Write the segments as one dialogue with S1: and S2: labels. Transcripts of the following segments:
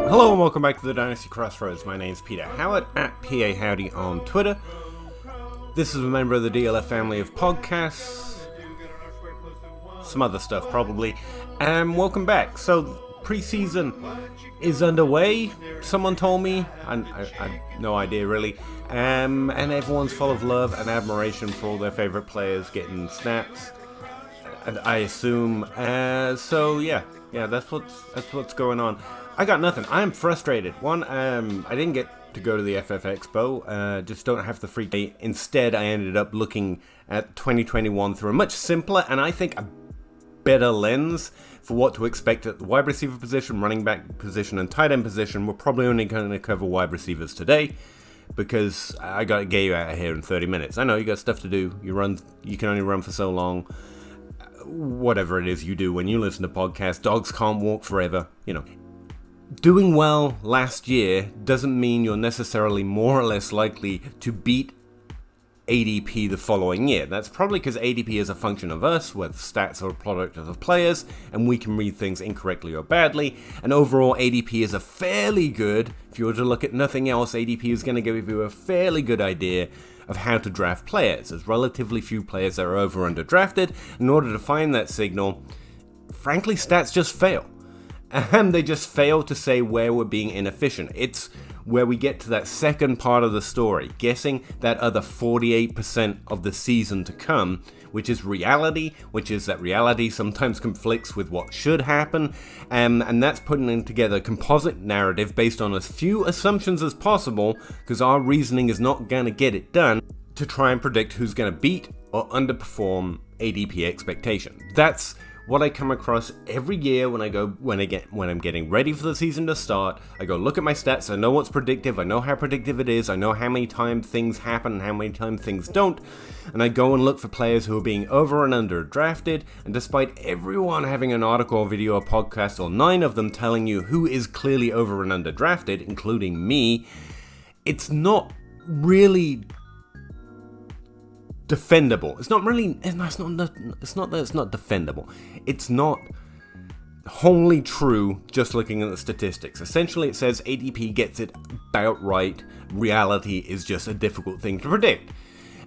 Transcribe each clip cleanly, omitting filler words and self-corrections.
S1: Hello and welcome back to the Dynasty Crossroads. My name's Peter Howard at Pahowdy on Twitter. This is a member of the DLF family of podcasts. Some other stuff probably. And welcome back. So preseason is underway. Someone told me. I had no idea really. And everyone's full of love and admiration for all their favorite players getting snaps. And I assume. So yeah, that's what's going on. I got nothing. I am frustrated. One, I didn't get to go to the FF Expo. Just don't have the free day. Instead, I ended up looking at 2021 through a much simpler and I think a better lens for what to expect at the wide receiver position, running back position, and tight end position. We're probably only going to cover wide receivers today because I got to get you out of here in 30 minutes. I know you got stuff to do. You can only run for so long. Whatever it is you do when you listen to podcasts, dogs can't walk forever, you know. Doing well last year doesn't mean you're necessarily more or less likely to beat ADP the following year. That's probably because ADP is a function of us, where the stats are a product of the players, and we can read things incorrectly or badly. And overall, ADP is a fairly good, if you were to look at nothing else, ADP is going to give you a fairly good idea of how to draft players. There's relatively few players that are over or under drafted. In order to find that signal, frankly, stats just fail. And they just fail to say where we're being inefficient. It's where we get to that second part of the story, guessing that other 48% of the season to come, which is reality, which is that reality sometimes conflicts with what should happen, and that's putting together a composite narrative based on as few assumptions as possible, because our reasoning is not going to get it done, to try and predict who's going to beat or underperform ADP expectation. That's what I come across every year when I'm getting ready for the season to start. I go look at my stats, I know what's predictive, I know how predictive it is, I know how many times things happen and how many times things don't, and I go and look for players who are being over and under drafted, and despite everyone having an article, video, or podcast, or 9 of them telling you who is clearly over and under drafted, including me, it's not really defendable. It's not that it's not defendable. It's not wholly true just looking at the statistics. Essentially, it says ADP gets it about right. Reality is just a difficult thing to predict.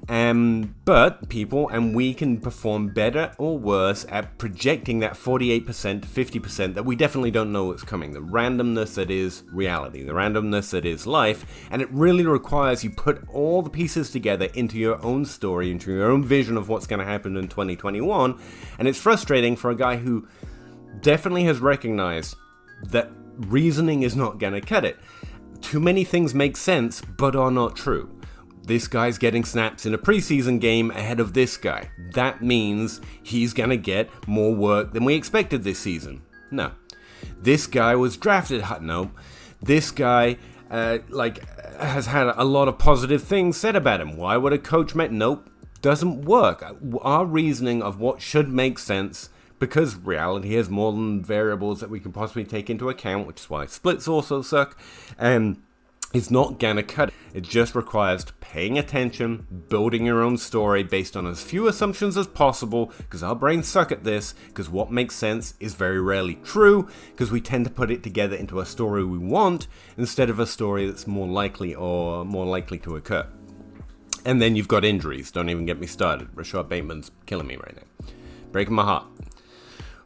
S1: But people and we can perform better or worse at projecting that 48% to 50% that we definitely don't know what's coming. The randomness that is reality, the randomness that is life, and it really requires you put all the pieces together into your own story, into your own vision of what's going to happen in 2021. And it's frustrating for a guy who definitely has recognized that reasoning is not going to cut it. Too many things make sense, but are not true. This guy's getting snaps in a preseason game ahead of this guy. That means he's gonna get more work than we expected this season. No. This guy was drafted. No. This guy, has had a lot of positive things said about him. Why would a coach make? Nope. Doesn't work. Our reasoning of what should make sense, because reality has more than variables that we can possibly take into account, which is why splits also suck, it's not gonna cut it. It just requires paying attention, building your own story based on as few assumptions as possible, because our brains suck at this, because what makes sense is very rarely true, because we tend to put it together into a story we want, instead of a story that's more likely to occur. And then you've got injuries. Don't even get me started. Rashad Bateman's killing me right now. Breaking my heart.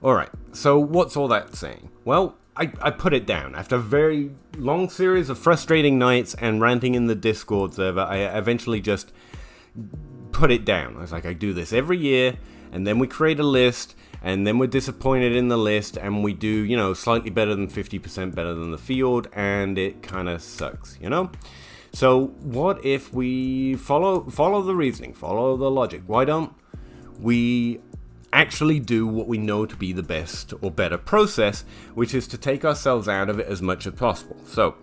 S1: Alright, so what's all that saying? Well, I put it down. After a very long series of frustrating nights and ranting in the Discord server, I eventually just put it down. I was like, I do this every year, and then we create a list, and then we're disappointed in the list, and we do, slightly better than 50% better than the field, and it kind of sucks, So what if we follow the reasoning, follow the logic? Why don't we actually do what we know to be the best or better process, which is to take ourselves out of it as much as possible. So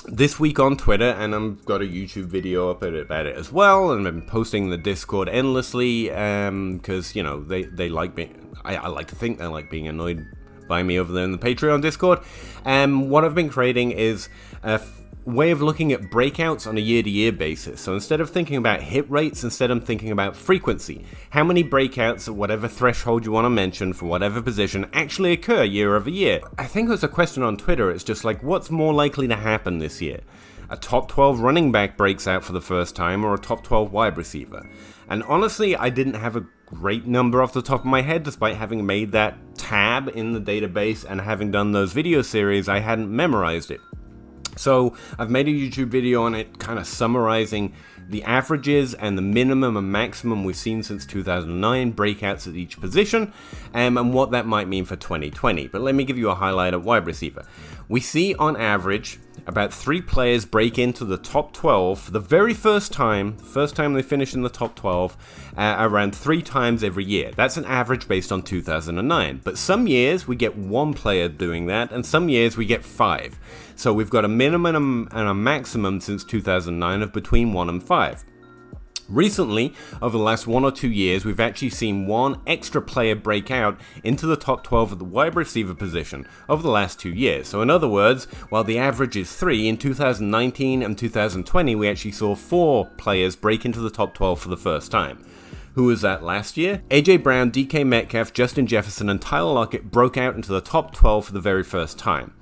S1: this week on Twitter, and I've got a YouTube video up about it as well, and I've been posting the Discord endlessly, because they like me. I like to think they like being annoyed by me over there in the Patreon Discord. What I've been creating is way of looking at breakouts on a year-to-year basis. So instead of thinking about hit rates, instead I'm thinking about frequency. How many breakouts at whatever threshold you want to mention for whatever position actually occur year over year. I think there's a question on Twitter, it's just like, what's more likely to happen this year? A top 12 running back breaks out for the first time, or a top 12 wide receiver? And honestly, I didn't have a great number off the top of my head, despite having made that tab in the database and having done those video series, I hadn't memorized it. So I've made a YouTube video on it, kind of summarizing the averages and the minimum and maximum we've seen since 2009 breakouts at each position, and what that might mean for 2020. But let me give you a highlight at wide receiver. We see on average about 3 players break into the top 12 for the very first time they finish in the top 12, around 3 times every year. That's an average based on 2009. But some years we get 1 player doing that, and some years we get 5. So we've got a minimum and a maximum since 2009 of between 1 and 5. Recently, over the last 1 or 2 years, we've actually seen 1 extra player break out into the top 12 of the wide receiver position over the last 2 years. So in other words, while the average is 3, in 2019 and 2020 we actually saw 4 players break into the top 12 for the first time. Who was that last year? AJ Brown, DK Metcalf, Justin Jefferson and Tyler Lockett broke out into the top 12 for the very first time.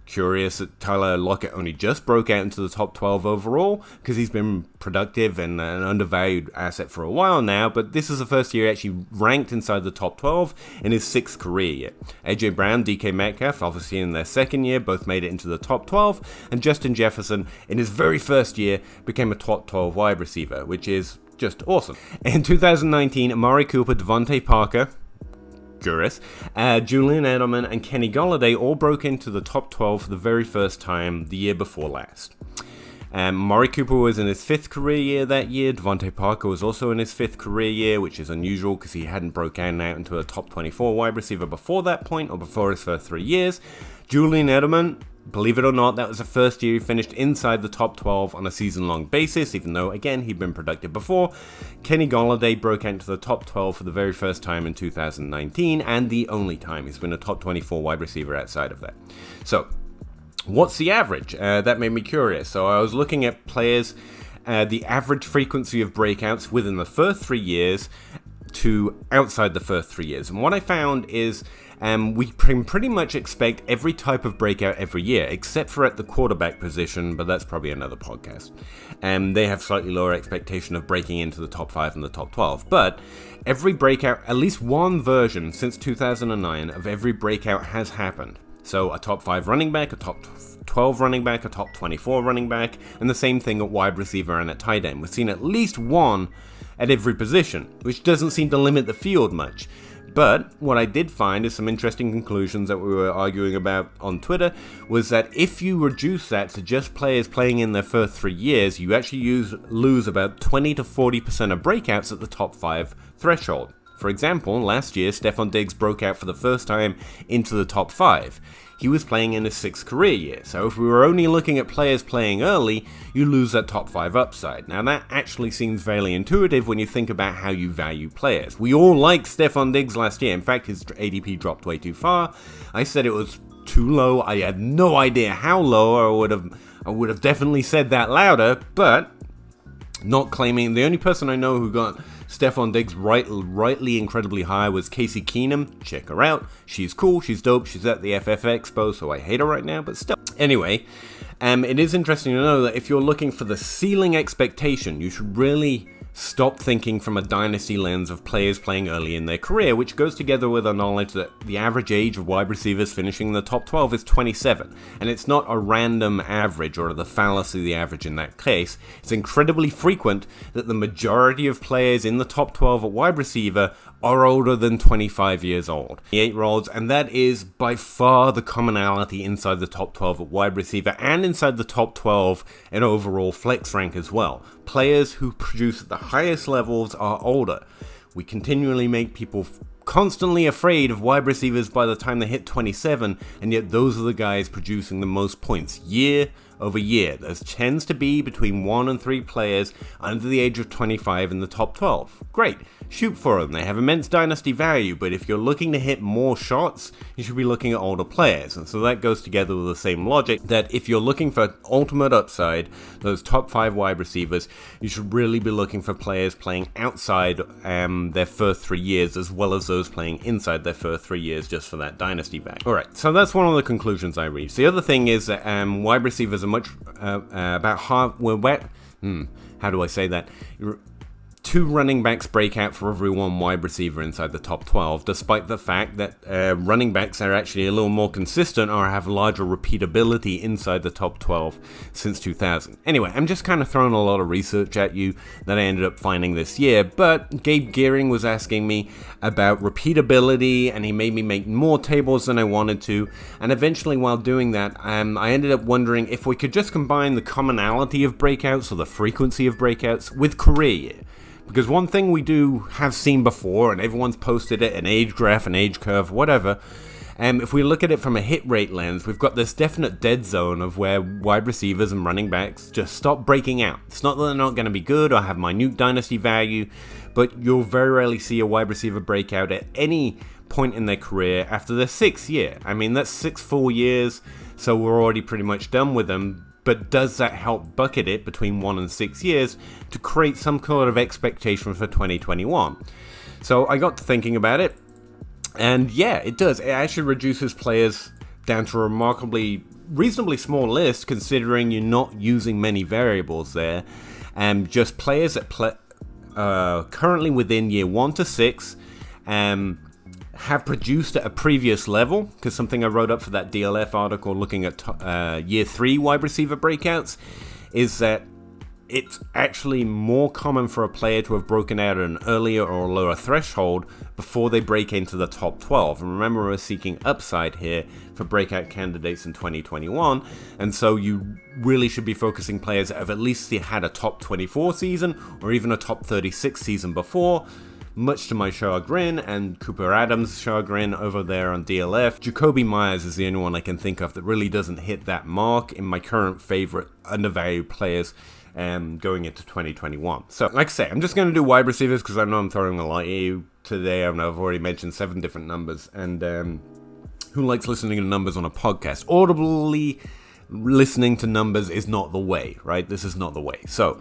S1: Curious that Tyler Lockett only just broke out into the top 12 overall, because he's been productive and an undervalued asset for a while now, but this is the first year he actually ranked inside the top 12 in his 6th career year. AJ Brown, DK Metcalf, obviously in their 2nd year, both made it into the top 12, and Justin Jefferson, in his very first year, became a top 12 wide receiver, which is just awesome. In 2019, Amari Cooper, Devontae Parker, Julian Edelman and Kenny Golladay all broke into the top 12 for the very first time the year before last. Amari Cooper was in his 5th career year that year. Devontae Parker was also in his 5th career year, which is unusual because he hadn't broken out into a top 24 wide receiver before that point, or before his first 3 years. Julian Edelman, believe it or not, that was the first year he finished inside the top 12 on a season-long basis, even though, again, he'd been productive before. Kenny Golladay broke into the top 12 for the very first time in 2019, and the only time he's been a top 24 wide receiver outside of that. So, what's the average? That made me curious. So I was looking at players, the average frequency of breakouts within the first 3 years to outside the first 3 years. And what I found is we can pretty much expect every type of breakout every year, except for at the quarterback position, but that's probably another podcast. They have slightly lower expectation of breaking into the top 5 and the top 12. But every breakout, at least one version since 2009 of every breakout has happened. So a top 5 running back, a top 12 running back, a top 24 running back, and the same thing at wide receiver and at tight end. We've seen at least one at every position, which doesn't seem to limit the field much. But what I did find is some interesting conclusions that we were arguing about on Twitter, was that if you reduce that to just players playing in their first 3 years, you actually lose about 20 to 40% of breakouts at the top 5 threshold. For example, last year, Stefon Diggs broke out for the first time into the top 5. He was playing in his 6th career year, so if we were only looking at players playing early, you lose that top 5 upside. Now that actually seems fairly intuitive when you think about how you value players. We all liked Stefon Diggs last year. In fact, his ADP dropped way too far. I said it was too low. I had no idea how low. I would have definitely said that louder, but not claiming. The only person I know who got Stefon Diggs rightly incredibly high was Casey Keenum. Check her out. She's cool, she's dope, she's at the FF Expo, so I hate her right now, but still. Anyway, it is interesting to know that if you're looking for the ceiling expectation, you should really stop thinking from a dynasty lens of players playing early in their career, which goes together with our knowledge that the average age of wide receivers finishing in the top 12 is 27. And it's not a random average or the fallacy of the average in that case. It's incredibly frequent that the majority of players in the top 12 at wide receiver are older than 25 years old. 8-year-olds, and that is by far the commonality inside the top 12 at wide receiver and inside the top 12 in overall flex rank as well. Players who produce at the highest levels are older. We continually make people constantly afraid of wide receivers by the time they hit 27, and yet those are the guys producing the most points year over year. There tends to be between 1 and 3 players under the age of 25 in the top 12. Great, shoot for them. They have immense dynasty value, but if you're looking to hit more shots, you should be looking at older players. And so that goes together with the same logic that if you're looking for ultimate upside, those top 5 wide receivers, you should really be looking for players playing outside their first 3 years, as well as those playing inside their first 3 years, just for that dynasty value. Alright, so that's one of the conclusions I reached. The other thing is that wide receivers are much about half. How do I say that? 2 running backs break out for every 1 wide receiver inside the top 12, despite the fact that running backs are actually a little more consistent or have larger repeatability inside the top 12 since 2000. Anyway, I'm just kind of throwing a lot of research at you that I ended up finding this year, but Gabe Geering was asking me about repeatability, and he made me make more tables than I wanted to, and eventually while doing that, I ended up wondering if we could just combine the commonality of breakouts, or the frequency of breakouts, with career year. Because one thing we do have seen before, and everyone's posted it, an age graph, an age curve, whatever, if we look at it from a hit rate lens, we've got this definite dead zone of where wide receivers and running backs just stop breaking out. It's not that they're not going to be good or have minute dynasty value, but you'll very rarely see a wide receiver break out at any point in their career after their 6th year. I mean, that's 6 full years, so we're already pretty much done with them. But does that help bucket it between 1 and 6 years to create some kind of expectation for 2021? So I got to thinking about it, and yeah, it does. It actually reduces players down to a reasonably small list, considering you're not using many variables there. Just players that currently within year 1 to 6 have produced at a previous level, because something I wrote up for that DLF article looking at year 3 wide receiver breakouts is that it's actually more common for a player to have broken out at an earlier or lower threshold before they break into the top 12. And remember, we're seeking upside here for breakout candidates in 2021, and so you really should be focusing players that have at least had a top 24 season or even a top 36 season before. Much to my chagrin and Cooper Adams' chagrin over there on DLF, Jacoby Myers is the only one I can think of that really doesn't hit that mark in my current favorite undervalued players going into 2021. So, like I say, I'm just going to do wide receivers because I know I'm throwing a lot at you today, and I've already mentioned 7 different numbers, and who likes listening to numbers on a podcast? Audibly listening to numbers is not the way, right? This is not the way. So,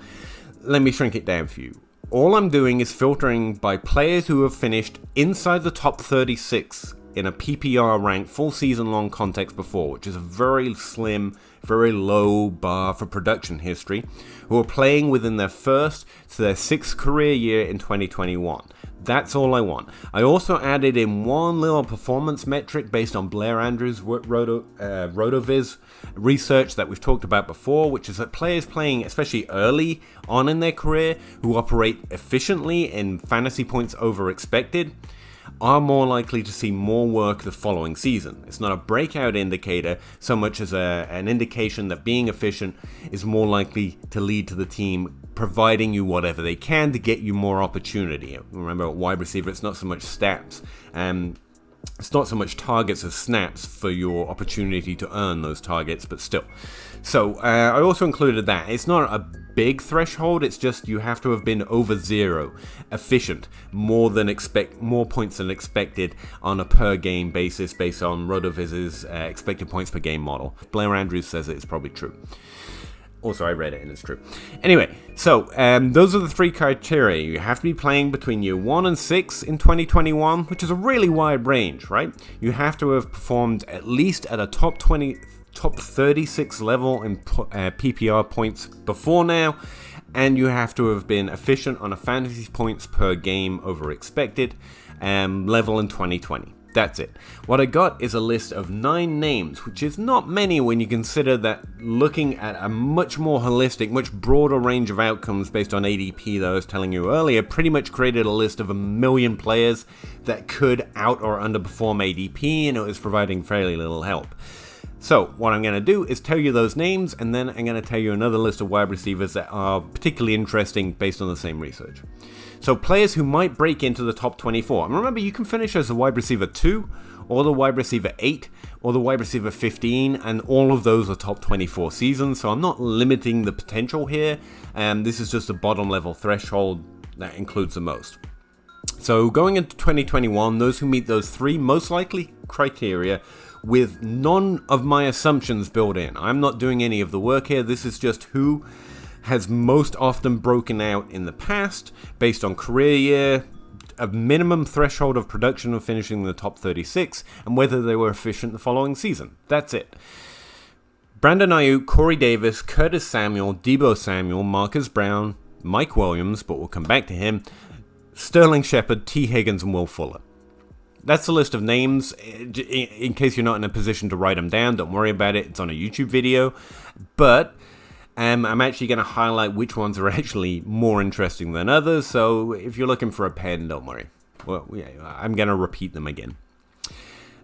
S1: let me shrink it down for you. All I'm doing is filtering by players who have finished inside the top 36 in a PPR rank full season long context before, which is a very slim, very low bar for production history, who are playing within their 1st to their 6th career year in 2021. That's all I want. I also added in one little performance metric based on Blair Andrews' RotoViz research that we've talked about before, which is that players playing, especially early on in their career, who operate efficiently in fantasy points over expected, are more likely to see more work the following season. It's not a breakout indicator so much as an indication that being efficient is more likely to lead to the team providing you whatever they can to get you more opportunity. Remember, at wide receiver, it's not so much stats. It's not so much targets as snaps for your opportunity to earn those targets, but still. So I also included that. It's not a big threshold, it's just you have to have been over 0, efficient, more points than expected on a per game basis based on RotoViz's expected points per game model. Blair Andrews says it's probably true. Also, I read it and it's true. Anyway, so those are the 3 criteria. You have to be playing between year 1 and 6 in 2021, which is a really wide range, right? You have to have performed at least at a top 36 level in PPR points before now, and you have to have been efficient on a fantasy points per game over expected level in 2020. That's it. What I got is a list of 9 names, which is not many when you consider that looking at a much more holistic, much broader range of outcomes based on ADP that I was telling you earlier, pretty much created a list of 1 million players that could out or underperform ADP, and it was providing fairly little help. So what I'm going to do is tell you those names, and then I'm going to tell you another list of wide receivers that are particularly interesting based on the same research. So players who might break into the top 24. And remember, you can finish as a wide receiver 2 or the wide receiver 8, or the wide receiver 15, and all of those are top 24 seasons, so I'm not limiting the potential here, this is just a bottom level threshold that includes the most. So going into 2021, those who meet those 3 most likely criteria with none of my assumptions built in. I'm not doing any of the work here, this is just who has most often broken out in the past, based on career year, a minimum threshold of production of finishing in the top 36, and whether they were efficient the following season. That's it. Brandon Ayuk, Corey Davis, Curtis Samuel, Deebo Samuel, Marcus Brown, Mike Williams, but we'll come back to him, Sterling Shepard, T. Higgins, and Will Fuller. That's the list of names. In case you're not in a position to write them down, don't worry about it. It's on a YouTube video. But I'm actually going to highlight which ones are actually more interesting than others. So if you're looking for a pen, don't worry. Well, yeah, I'm going to repeat them again.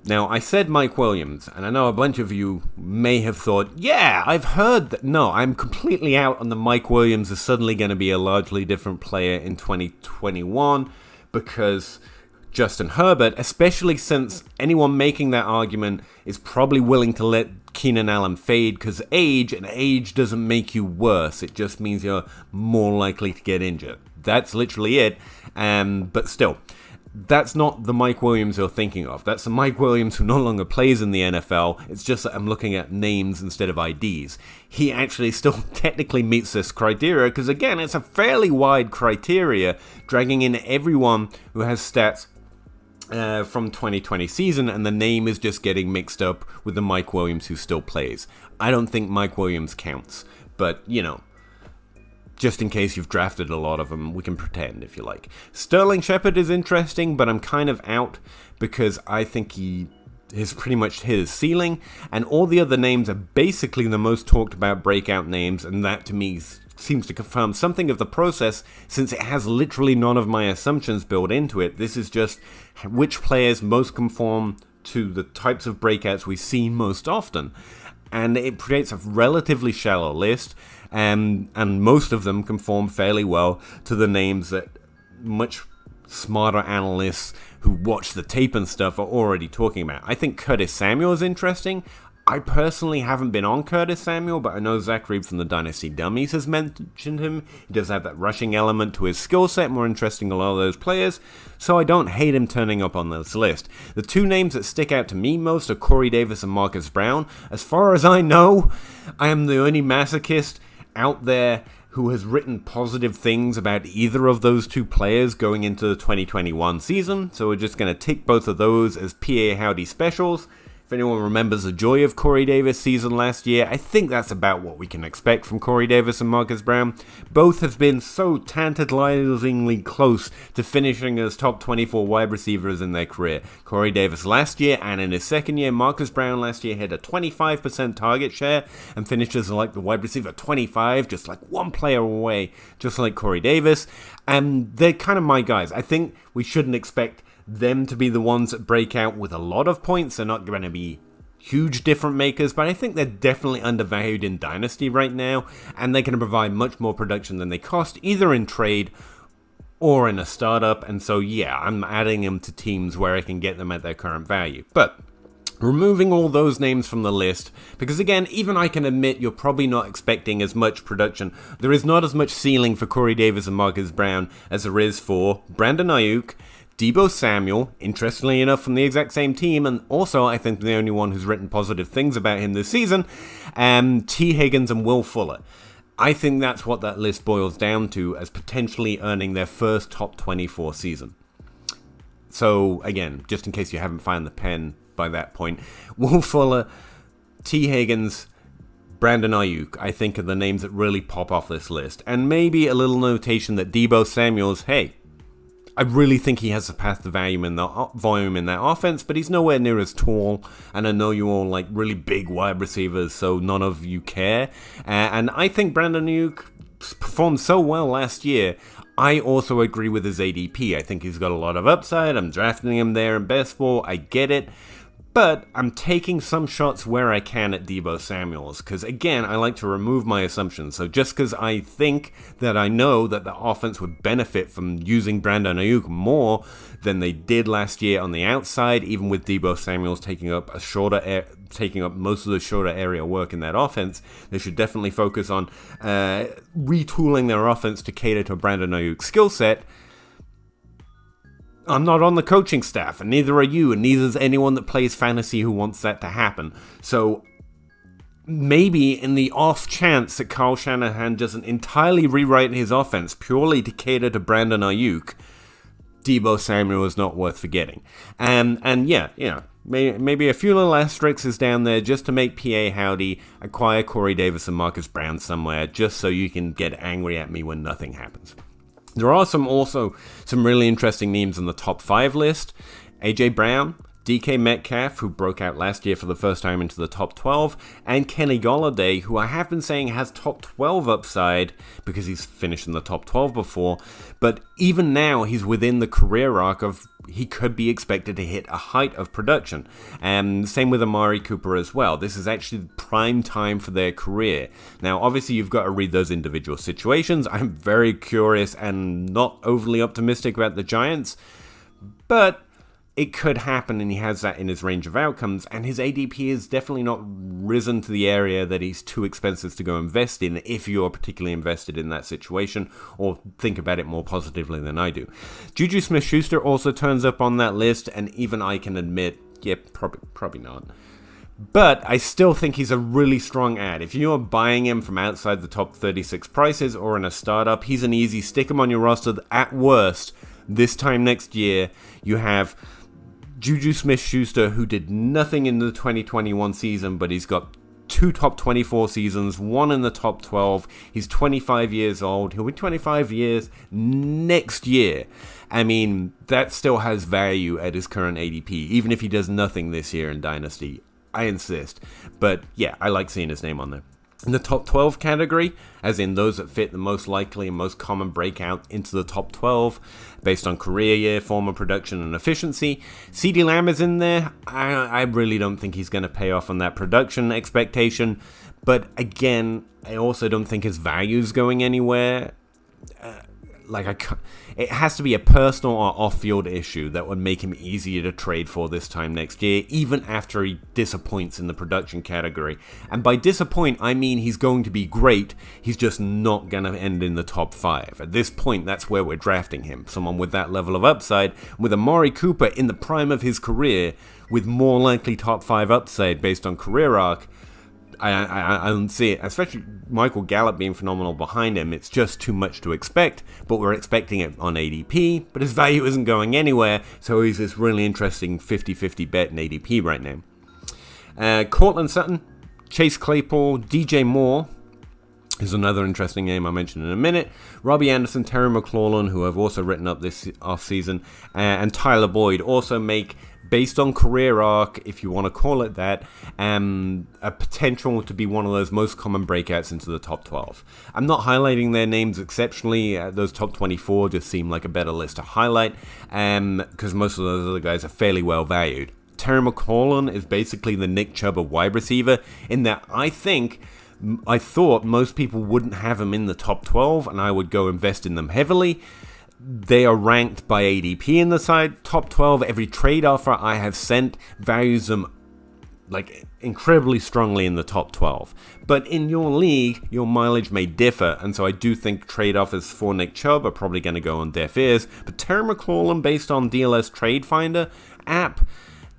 S1: Now, I said Mike Williams, and I know a bunch of you may have thought, yeah, I've heard that. No, I'm completely out on the Mike Williams is suddenly going to be a largely different player in 2021 because Justin Herbert, especially since anyone making that argument is probably willing to let Keenan Allen fade because age doesn't make you worse. It just means you're more likely to get injured. That's literally it. But still, that's not the Mike Williams you're thinking of. That's the Mike Williams who no longer plays in the NFL. It's just that I'm looking at names instead of IDs. He actually still technically meets this criteria because, again, it's a fairly wide criteria, dragging in everyone who has stats from 2020 season, and the name is just getting mixed up with the Mike Williams who still plays. I don't think Mike Williams counts, but, you know, just in case you've drafted a lot of them, we can pretend if you like. Sterling Shepard is interesting, but I'm kind of out because I think he is pretty much hit his ceiling, and all the other names are basically the most talked about breakout names, and that to me seems to confirm something of the process since it has literally none of my assumptions built into it. This is just which players most conform to the types of breakouts we see most often. And it creates a relatively shallow list, and most of them conform fairly well to the names that much smarter analysts who watch the tape and stuff are already talking about. I think Curtis Samuel is interesting. I personally haven't been on Curtis Samuel, but I know Zach Reed from the Dynasty Dummies has mentioned him. He does have that rushing element to his skill set, more interesting than a lot of those players, so I don't hate him turning up on this list. The 2 names that stick out to me most are Corey Davis and Marcus Brown. As far as I know, I am the only masochist out there who has written positive things about either of those 2 players going into the 2021 season, so we're just going to tick both of those as Pahowdy specials. If anyone remembers the joy of Corey Davis' season last year, I think that's about what we can expect from Corey Davis and Marcus Brown. Both have been so tantalizingly close to finishing as top 24 wide receivers in their career. Corey Davis last year and in his second year, Marcus Brown last year had a 25% target share and finished as like the wide receiver 25, just like one player away, just like Corey Davis. And they're kind of my guys. I think we shouldn't expect them to be the ones that break out with a lot of points. They're not going to be huge difference makers, but I think they're definitely undervalued in Dynasty right now, and they're going to provide much more production than they cost, either in trade or in a startup. And so, yeah, I'm adding them to teams where I can get them at their current value. But removing all those names from the list, because again, even I can admit you're probably not expecting as much production. There is not as much ceiling for Corey Davis and Marcus Brown as there is for Brandon Ayuk, Deebo Samuel, interestingly enough from the exact same team, and also I think the only one who's written positive things about him this season, T. Higgins and Will Fuller. I think that's what that list boils down to as potentially earning their first top 24 season. So again, just in case you haven't found the pen by that point, Will Fuller, T. Higgins, Brandon Ayuk, I think are the names that really pop off this list. And maybe a little notation that Deebo Samuel's, hey, I really think he has the path to volume in that offense, but he's nowhere near as tall, and I know you all like really big wide receivers, so none of you care. And I think Brandon Ayuk performed so well last year. I also agree with his ADP. I think he's got a lot of upside. I'm drafting him there in best ball. I get it. But I'm taking some shots where I can at Deebo Samuels, because again, I like to remove my assumptions. So just because I think that I know that the offense would benefit from using Brandon Ayuk more than they did last year on the outside, even with Deebo Samuels taking up most of the shorter area work in that offense, they should definitely focus on retooling their offense to cater to Brandon Ayuk's skill set. I'm not on the coaching staff, and neither are you, and neither is anyone that plays fantasy who wants that to happen. So maybe in the off chance that Kyle Shanahan doesn't entirely rewrite his offense purely to cater to Brandon Ayuk, Deebo Samuel is not worth forgetting. And maybe a few little asterisks is down there just to make Pahowdy acquire Corey Davis and Marcus Brown somewhere, just so you can get angry at me when nothing happens. There are also some really interesting names on the top 5 list. AJ Brown, DK Metcalf, who broke out last year for the first time into the top 12, and Kenny Golladay, who I have been saying has top 12 upside because he's finished in the top 12 before, but even now he's within the career arc of he could be expected to hit a height of production. And same with Amari Cooper as well. This is actually prime time for their career. Now, obviously, you've got to read those individual situations. I'm very curious and not overly optimistic about the Giants, but it could happen, and he has that in his range of outcomes, and his ADP is definitely not risen to the area that he's too expensive to go invest in if you're particularly invested in that situation or think about it more positively than I do. Juju Smith-Schuster also turns up on that list, and even I can admit, yeah, probably not. But I still think he's a really strong ad. If you're buying him from outside the top 36 prices or in a startup, he's an easy stick him on your roster. At worst, this time next year, you have Juju Smith-Schuster, who did nothing in the 2021 season, but he's got 2 top 24 seasons, 1 in the top 12. He's 25 years old. He'll be 25 years next year. I mean, that still has value at his current ADP, even if he does nothing this year in Dynasty. I insist. But yeah, I like seeing his name on there. In the top 12 category, as in those that fit the most likely and most common breakout into the top 12, based on career year, form of production, and efficiency, CeeDee Lamb is in there. I really don't think he's going to pay off on that production expectation, but again, I also don't think his value is going anywhere. It has to be a personal or off-field issue that would make him easier to trade for this time next year, even after he disappoints in the production category. And by disappoint, I mean he's going to be great, he's just not going to end in the top 5. At this point, that's where we're drafting him, someone with that level of upside, with Amari Cooper in the prime of his career, with more likely top 5 upside based on career arc. I don't see it, especially Michael Gallup being phenomenal behind him. It's just too much to expect, but we're expecting it on ADP, but his value isn't going anywhere, so he's this really interesting 50-50 bet in ADP right now. Cortland Sutton, Chase Claypool, DJ Moore is another interesting name I mentioned in a minute. Robbie Anderson, Terry McLaurin, who I've also written up this offseason, and Tyler Boyd also make, based on career arc, if you want to call it that, a potential to be one of those most common breakouts into the top 12. I'm not highlighting their names exceptionally. Those top 24 just seem like a better list to highlight, because most of those other guys are fairly well valued. Terry McLaurin is basically the Nick Chubb of wide receiver, in that I thought most people wouldn't have him in the top 12, and I would go invest in them heavily. They are ranked by ADP in the side top 12. Every trade offer I have sent values them like incredibly strongly in the top 12. But in your league, your mileage may differ, and so I do think trade offers for Nick Chubb are probably going to go on deaf ears. But Terry McLaurin, based on DLS Trade Finder app,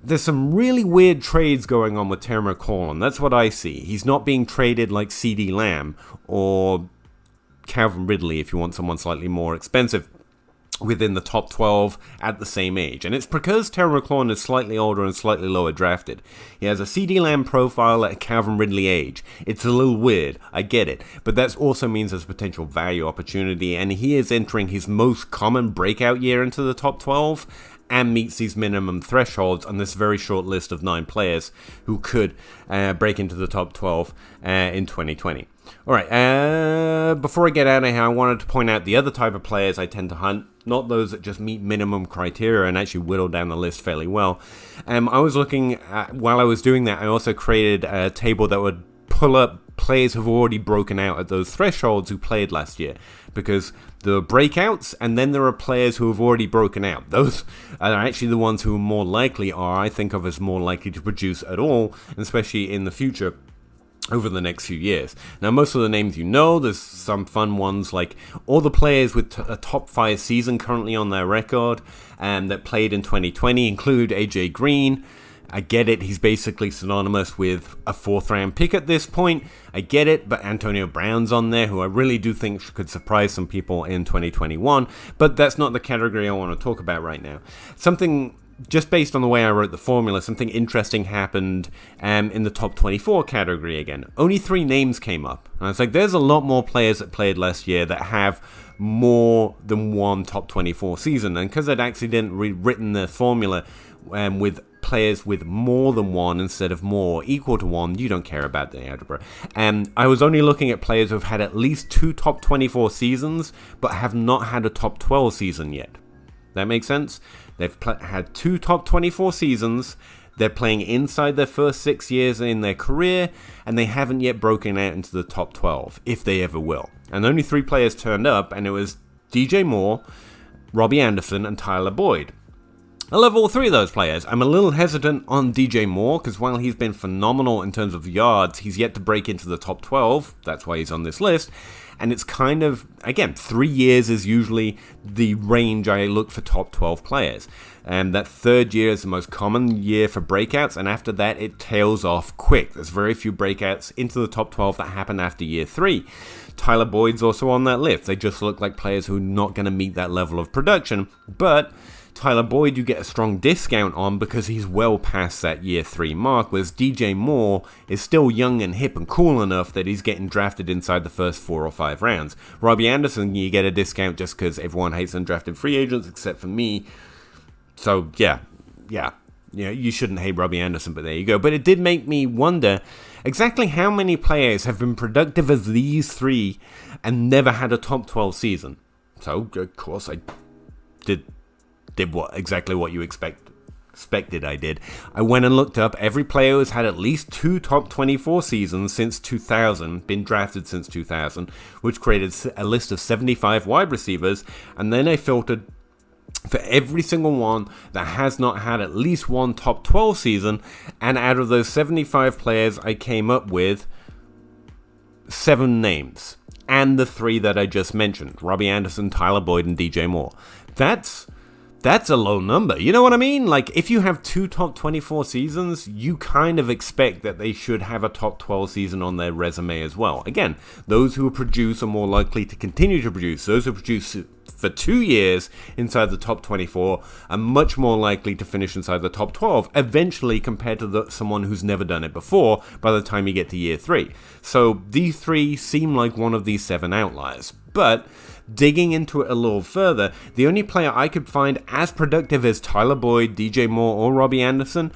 S1: there's some really weird trades going on with Terry McLaurin. That's what I see. He's not being traded like CeeDee Lamb or Calvin Ridley if you want someone slightly more expensive within the top 12 at the same age. And it's because Terry McLaurin is slightly older and slightly lower drafted. He has a CeeDee Lamb profile at a Calvin Ridley age. It's a little weird, I get it, but that also means there's potential value opportunity, and he is entering his most common breakout year into the top 12, and meets these minimum thresholds on this very short list of 9 players who could break into the top 12 in 2020. All right, before I get out of here, I wanted to point out the other type of players I tend to hunt, not those that just meet minimum criteria and actually whittle down the list fairly well. I was looking at, while I was doing that, I also created a table that would pull up players who've already broken out at those thresholds who played last year, because there are breakouts and then there are players who have already broken out. Those are actually the ones who are more likely, or I think of as more likely to produce at all, especially in the future over the next few years. Now, most of the names you know, there's some fun ones like all the players with a top 5 season currently on their record that played in 2020 include AJ Green. I get it, he's basically synonymous with a 4th round pick at this point. I get it, but Antonio Brown's on there, who I really do think could surprise some people in 2021. But that's not the category I want to talk about right now. Something, just based on the way I wrote the formula, something interesting happened in the top 24 category again. Only 3 names came up. And I was like, there's a lot more players that played last year that have more than one top 24 season. And because I'd accidentally written the formula with players with more than one instead of more equal to one, you don't care about the algebra. I was only looking at players who've had at least 2 top 24 seasons, but have not had a top 12 season yet. That makes sense? They've had 2 top 24 seasons, they're playing inside their first 6 years in their career, and they haven't yet broken out into the top 12, if they ever will. And only 3 players turned up, and it was DJ Moore, Robbie Anderson, and Tyler Boyd. I love all 3 of those players. I'm a little hesitant on DJ Moore, because while he's been phenomenal in terms of yards, he's yet to break into the top 12. That's why he's on this list. And it's kind of, again, 3 years is usually the range I look for top 12 players. And that 3rd year is the most common year for breakouts, and after that it tails off quick. There's very few breakouts into the top 12 that happen after year 3. Tyler Boyd's also on that list. They just look like players who are not going to meet that level of production, but Tyler Boyd you get a strong discount on because he's well past that year 3 mark, whereas DJ Moore is still young and hip and cool enough that he's getting drafted inside the first 4 or 5 rounds. Robbie Anderson, you get a discount just because everyone hates undrafted free agents except for me. So yeah, you shouldn't hate Robbie Anderson, but there you go. But it did make me wonder exactly how many players have been productive as these 3 and never had a top 12 season. So of course I did exactly what you expected I did. I went and looked up every player who's had at least 2 top 24 seasons since 2000, been drafted since 2000, which created a list of 75 wide receivers, and then I filtered for every single one that has not had at least one top 12 season, and out of those 75 players I came up with 7 names, and the 3 that I just mentioned, Robbie Anderson, Tyler Boyd, and DJ Moore. That's a low number. You know what I mean? Like, if you have 2 top 24 seasons, you kind of expect that they should have a top 12 season on their resume as well. Again, those who produce are more likely to continue to produce. Those who produce for 2 years inside the top 24 are much more likely to finish inside the top 12 eventually, compared to someone who's never done it before by the time you get to year 3. So these 3 seem like one of these 7 outliers. But digging into it a little further, the only player I could find as productive as Tyler Boyd, DJ Moore, or Robbie Anderson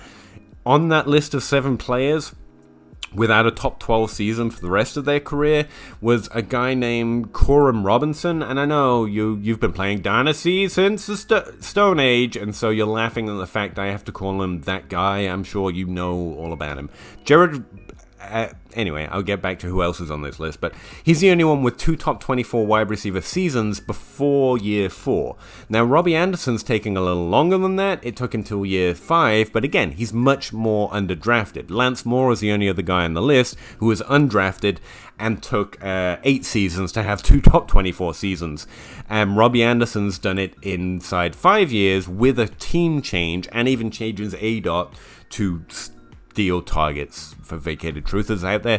S1: on that list of 7 players without a top 12 season for the rest of their career was a guy named Corum Robinson. And I know you've been playing Dynasty since the Stone Age, and so you're laughing at the fact I have to call him that guy. I'm sure you know all about him. Anyway, I'll get back to who else is on this list, but he's the only one with 2 top 24 wide receiver seasons before year 4. Now, Robbie Anderson's taking a little longer than that. It took until year 5, but again, he's much more underdrafted. Lance Moore is the only other guy on the list who was undrafted and took 8 seasons to have 2 top 24 seasons. Robbie Anderson's done it inside 5 years with a team change and even changes ADOT to steal targets for vacated truthers out there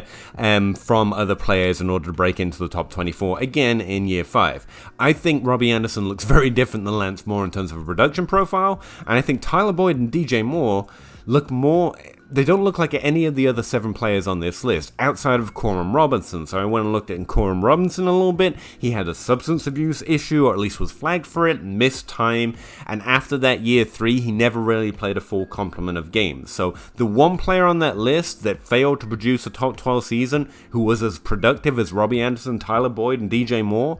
S1: from other players in order to break into the top 24 again in year 5. I think Robbie Anderson looks very different than Lance Moore in terms of a production profile, and I think Tyler Boyd and DJ Moore look more they don't look like any of the other 7 players on this list, outside of Coram Robinson. So I went and looked at Coram Robinson a little bit. He had a substance abuse issue, or at least was flagged for it, missed time, and after that year 3, he never really played a full complement of games. So the one player on that list that failed to produce a top 12 season, who was as productive as Robbie Anderson, Tyler Boyd, and DJ Moore,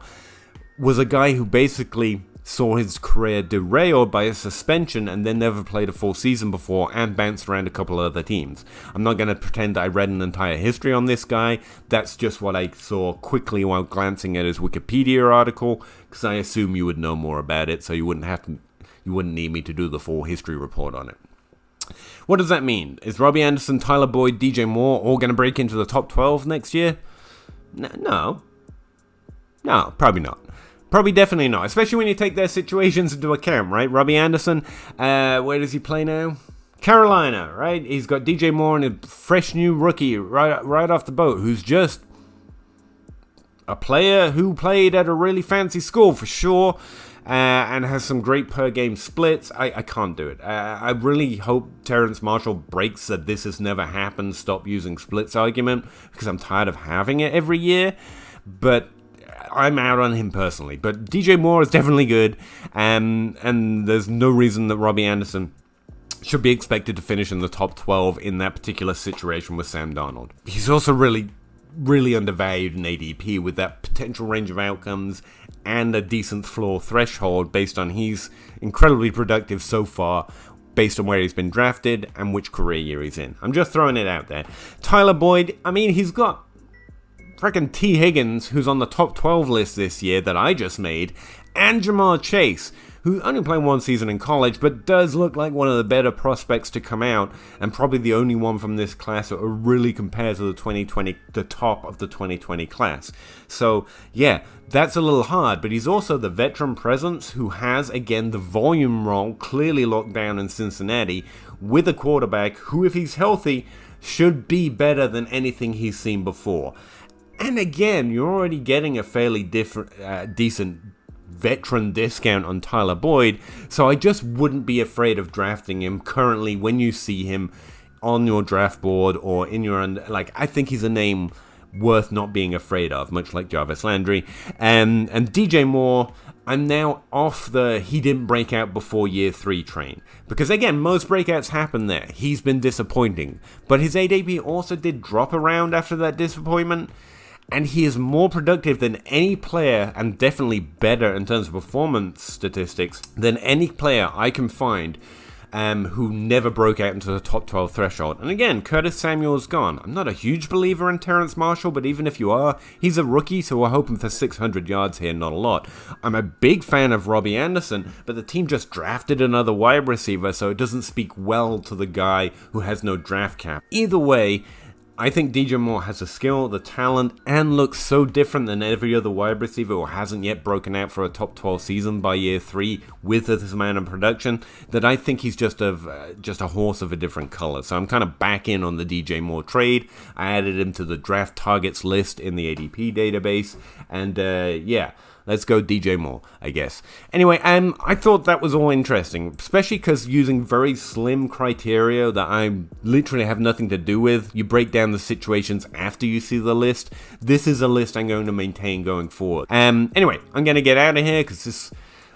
S1: was a guy who basically saw his career derailed by a suspension and then never played a full season before and bounced around a couple of other teams. I'm not going to pretend I read an entire history on this guy. That's just what I saw quickly while glancing at his Wikipedia article, because I assume you would know more about it, so you wouldn't need me to do the full history report on it. What does that mean? Is Robbie Anderson, Tyler Boyd, DJ Moore all going to break into the top 12 next year? No, probably not. Probably definitely not, especially when you take their situations into account, right? Robbie Anderson, where does he play now? Carolina, right? He's got DJ Moore and a fresh new rookie right off the boat, who's just a player who played at a really fancy school for sure, and has some great per-game splits. I can't do it. I really hope Terrence Marshall breaks the "this has never happened, stop using splits" argument, because I'm tired of having it every year, but I'm out on him personally. But DJ Moore is definitely good, and there's no reason that Robbie Anderson should be expected to finish in the top 12 in that particular situation with Sam Darnold. He's also really undervalued in ADP with that potential range of outcomes and a decent floor threshold based on he's incredibly productive so far, based on where he's been drafted and which career year he's in. I'm just throwing it out there. Tyler Boyd, I mean, he's got freaking T. Higgins, who's on the top 12 list this year that I just made, and Jamar Chase, who only played 1 season in college, but does look like one of the better prospects to come out, and probably the only one from this class that really compares to the top of the 2020 class. So, yeah, that's a little hard, but he's also the veteran presence who has, again, the volume role clearly locked down in Cincinnati, with a quarterback who, if he's healthy, should be better than anything he's seen before. And again, you're already getting a fairly decent veteran discount on Tyler Boyd, so I just wouldn't be afraid of drafting him currently when you see him on your draft board or in your... I think he's a name worth not being afraid of, much like Jarvis Landry. And DJ Moore, I'm now off the he didn't break out before year 3 train. Because again, most breakouts happen there. He's been disappointing. But his ADP also did drop around after that disappointment. And he is more productive than any player, and definitely better in terms of performance statistics, than any player I can find who never broke out into the top 12 threshold. And again, Curtis Samuel's gone. I'm not a huge believer in Terrence Marshall, but even if you are, he's a rookie, so we're hoping for 600 yards here, not a lot. I'm a big fan of Robbie Anderson, but the team just drafted another wide receiver, so it doesn't speak well to the guy who has no draft cap. Either way, I think DJ Moore has the skill, the talent, and looks so different than every other wide receiver who hasn't yet broken out for a top 12 season by year 3 with this amount of production, that I think he's just a horse of a different color. So I'm kind of back in on the DJ Moore trade. I added him to the draft targets list in the ADP database, and yeah. Let's go DJ Moore, I guess. Anyway, I thought that was all interesting, especially because using very slim criteria that I literally have nothing to do with, you break down the situations after you see the list. This is a list I'm going to maintain going forward. Anyway, I'm going to get out of here because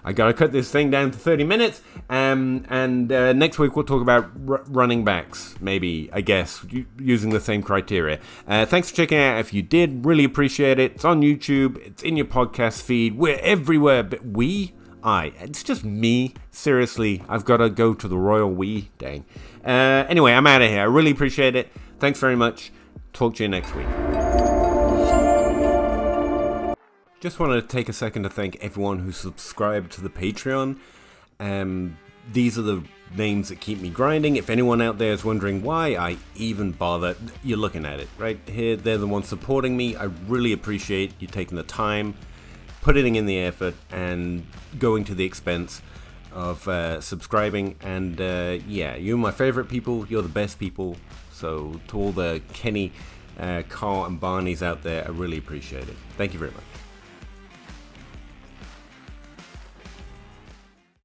S1: I gotta cut this thing down to 30 minutes, and next week we'll talk about running backs, maybe, I guess, using the same criteria. Thanks for checking out. If you did, really appreciate it. It's on YouTube, it's in your podcast feed, we're everywhere, but it's just me, seriously, I've gotta go to the royal we, dang. Anyway, I'm out of here. I really appreciate it. Thanks very much. Talk to you next week. Just wanted to take a second to thank everyone who subscribed to the Patreon. These are the names that keep me grinding. If anyone out there is wondering why I even bother, you're looking at it right here. They're the ones supporting me. I really appreciate you taking the time, putting in the effort, and going to the expense of subscribing. And yeah, you're my favorite people. You're the best people. So to all the Kenny, Carl, and Barneys out there, I really appreciate it. Thank you very much.